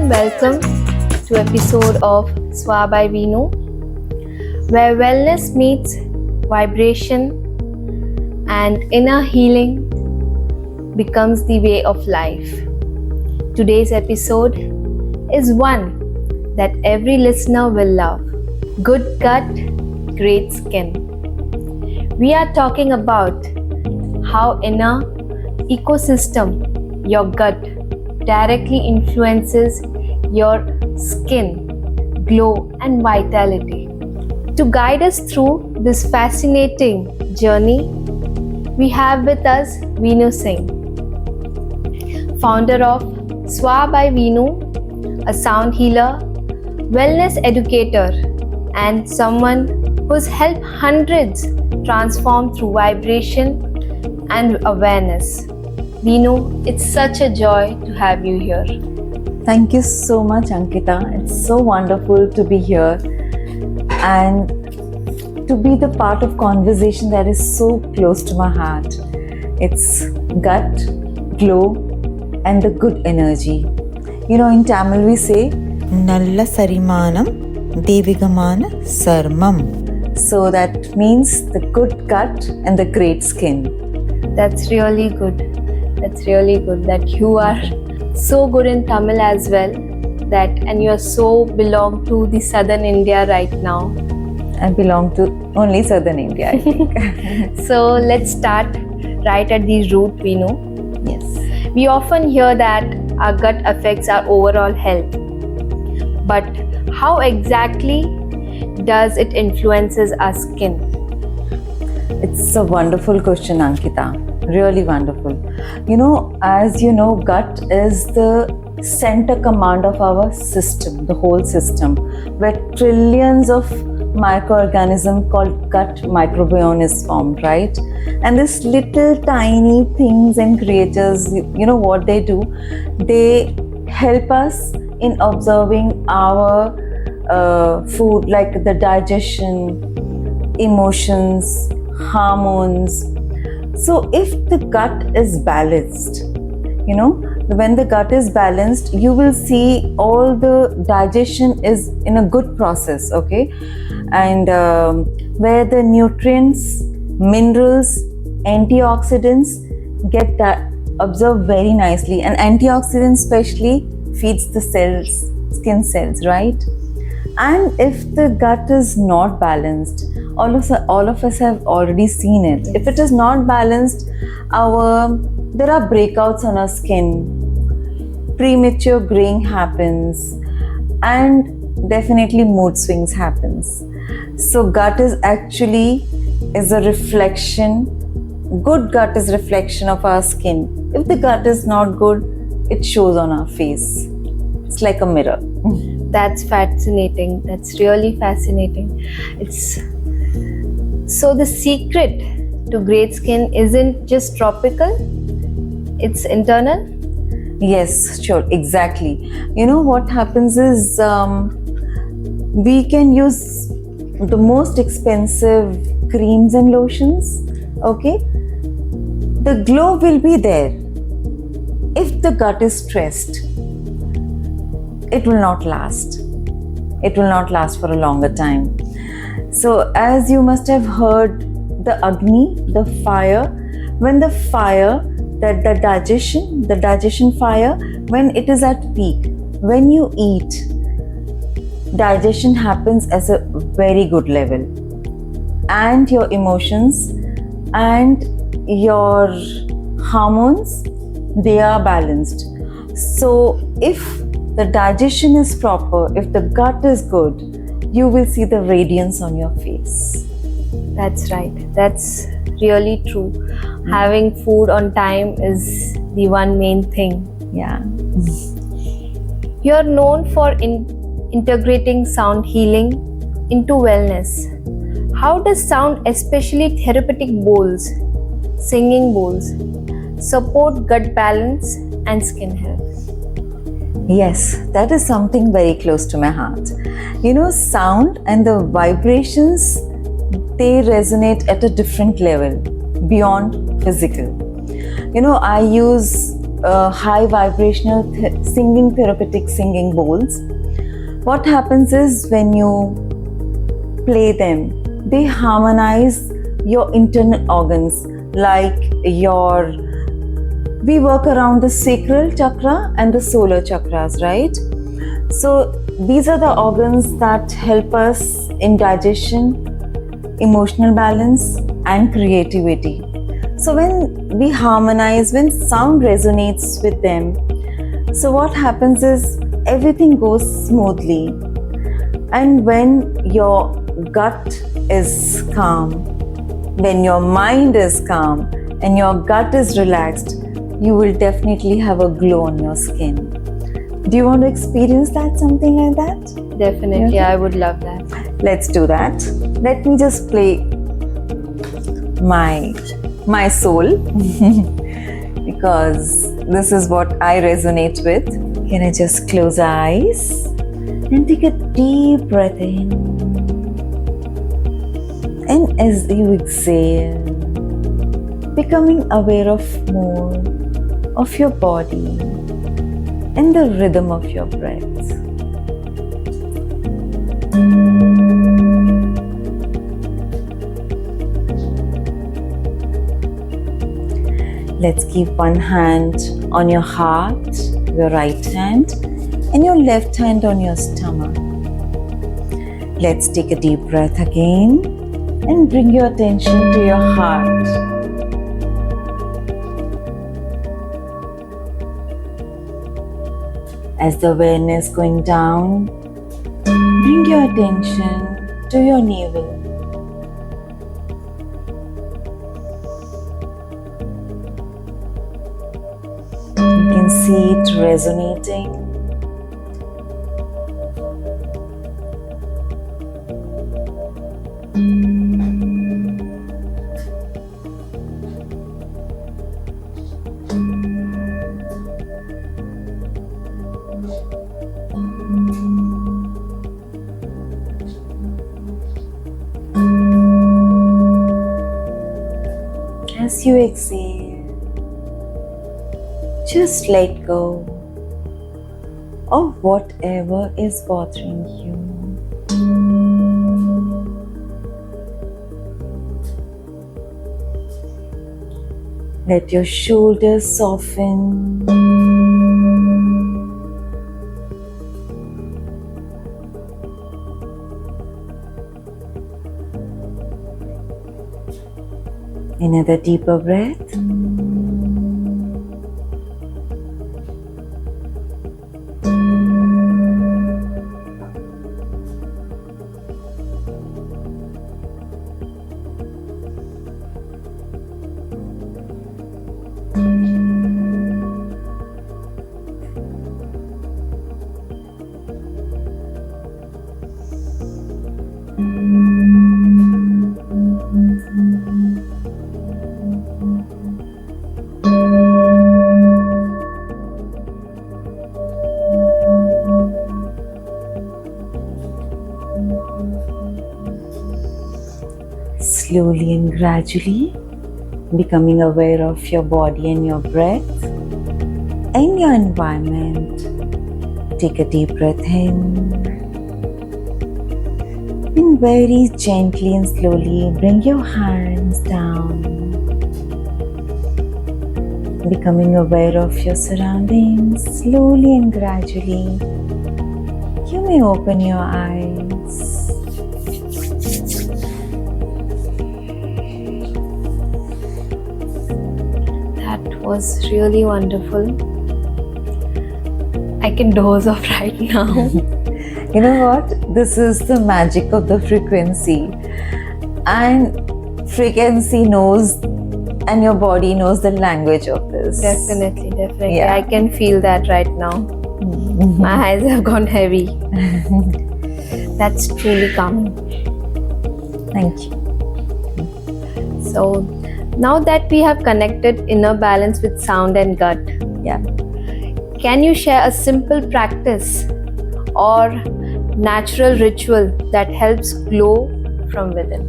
and welcome to episode of Swa by Vinu, where wellness meets vibration and inner healing becomes the way of life. Today's episode is one that every listener will love. Good gut, great skin. We are talking about how inner ecosystem, your gut, directly influences your skin, glow and vitality. To guide us through this fascinating journey, we have with us Vinu Singh, founder of Swa by Vinu, a sound healer, wellness educator, and someone who's helped hundreds transform through vibration and awareness. Vinu, it's such a joy to have you here. Thank you so much, Ankita. It's so wonderful to be here and to be the part of conversation that is so close to my heart. It's gut, glow, and the good energy. You know, in Tamil we say, Nalla Sarimanam Devigamana Sarmam. So that means the good gut and the great skin. That's really good. That's really good that you are so good in Tamil as well, and you are so belong to the southern India right now. I belong to only southern India, I think. So let's start right at the root, Vinu. Yes. We often hear that our gut affects our overall health. But how exactly does it influences our skin? It's a wonderful question, Ankita. Really wonderful. You know, as you know, gut is the center command of our system, the whole system, where trillions of microorganisms called gut microbiome is formed, right? And these little tiny things and creatures, you know what they do? They help us in observing our food, like the digestion, emotions, hormones. So if the gut is balanced, you know, when the gut is balanced, you will see all the digestion is in a good process, okay? And where the nutrients, minerals, antioxidants get that absorbed very nicely. And antioxidants especially feeds the cells, skin cells, right? And if the gut is not balanced, all of us have already seen it. If it is not balanced, there are breakouts on our skin, premature graying happens, and definitely mood swings happens. So gut is a reflection. Good gut is reflection of our skin. If the gut is not good, it shows on our face. It's like a mirror. That's fascinating. That's really fascinating. So the secret to great skin isn't just tropical, it's internal? Yes, sure, exactly. You know what happens is we can use the most expensive creams and lotions, okay? The glow will be there. If the gut is stressed, it will not last. It will not last for a longer time. So as you must have heard, the Agni, the fire, when the fire, the digestion fire, when it is at peak, when you eat, digestion happens as a very good level. And your emotions and your hormones, they are balanced. So if the digestion is proper, if the gut is good, you will see the radiance on your face. That's right. That's really true. Having food on time is the one main thing. Yeah. You're known for integrating sound healing into wellness. How does sound, especially therapeutic bowls, singing bowls, support gut balance and skin health? Yes, that is something very close to my heart. You know, sound and the vibrations, they resonate at a different level beyond physical. You know, I use high vibrational singing, therapeutic singing bowls. What happens is when you play them, they harmonize your internal organs, like we work around the sacral chakra and the solar chakras, right? So these are the organs that help us in digestion, emotional balance, and creativity. So when we harmonize, when sound resonates with them, so what happens is everything goes smoothly. And when your gut is calm, when your mind is calm, and your gut is relaxed, you will definitely have a glow on your skin. Do you want to experience that, something like that? Definitely, Yeah. I would love that. Let's do that. Let me just play my soul because this is what I resonate with. Can I just close eyes and take a deep breath in? And as you exhale, becoming aware of more of your body and the rhythm of your breath. Let's keep one hand on your heart, your right hand, and your left hand on your stomach. Let's take a deep breath again and bring your attention to your heart. As the awareness going down, bring your attention to your navel. You can see it resonating. As you exhale, just let go of whatever is bothering you. Let your shoulders soften. Another deeper breath. Slowly and gradually becoming aware of your body and your breath and your environment. Take a deep breath in and very gently and slowly bring your hands down, becoming aware of your surroundings. Slowly and gradually you may open your eyes. That was really wonderful. I can doze off right now. You know what? This is the magic of the frequency. And frequency knows, and your body knows the language of this. Definitely. Yeah. I can feel that right now. My eyes have gone heavy. That's truly calming. Thank you. So, now that we have connected inner balance with sound and gut, Yeah. can you share a simple practice or natural ritual that helps glow from within?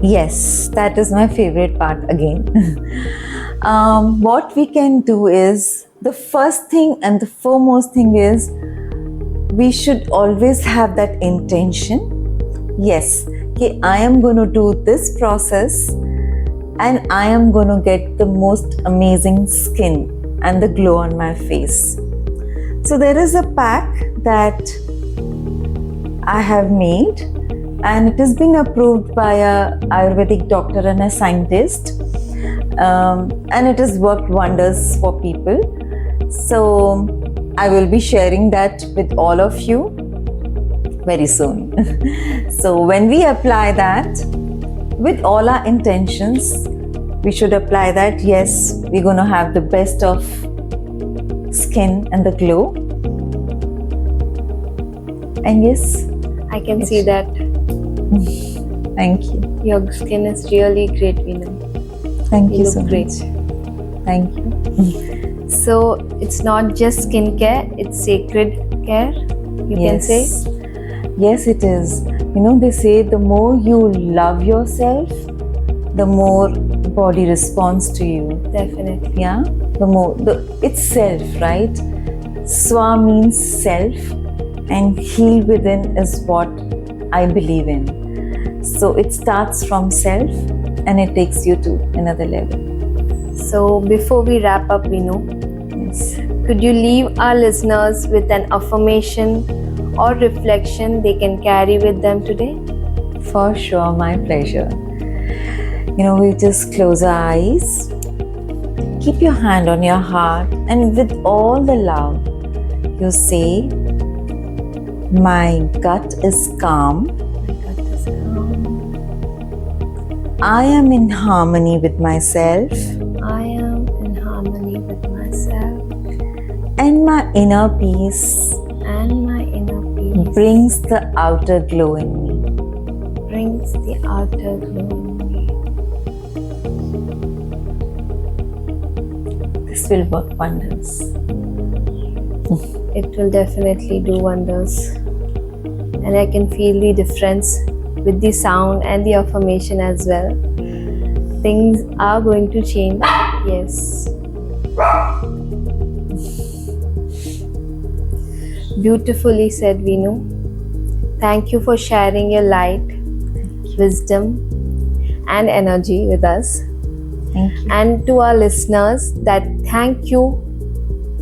Yes, that is my favorite part again. What we can do is, the first thing and the foremost thing is, we should always have that intention. Yes, okay, I am going to do this process and I am going to get the most amazing skin and the glow on my face. So there is a pack that I have made, and it is being approved by a Ayurvedic doctor and a scientist, and it has worked wonders for people. So I will be sharing that with all of you very soon. So when we apply that with all our intentions, we should apply that. Yes, we're going to have the best of skin and the glow. And yes, I can see that thank you. your skin is really great, Veenu. Thank you You so look great. much. Thank you. So it's not just skincare, it's sacred care, you can say. Yes, it is. You know, they say the more you love yourself, the more body responds to you. Definitely. Yeah, it's self, right? Swa means self, and heal within is what I believe in. So it starts from self and it takes you to another level. So before we wrap up, Veenu, Yes. could you leave our listeners with an affirmation or reflection they can carry with them today? For sure, my pleasure. You know, we just close our eyes, keep your hand on your heart, and with all the love, you say, my gut is calm. My gut is calm. I am in harmony with myself, I am in harmony with myself, and my inner peace and my inner peace brings the outer glow in me. brings the outer glow in me. This will work wonders. It will definitely do wonders. And I can feel the difference with the sound and the affirmation as well. Things are going to change. Yes. Beautifully said, Veenu. Thank you for sharing your light, wisdom, and energy with us. Thank you. And to our listeners, that thank you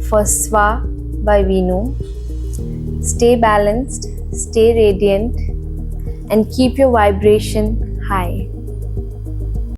for Swa by Veenu. Stay balanced, stay radiant, and keep your vibration high.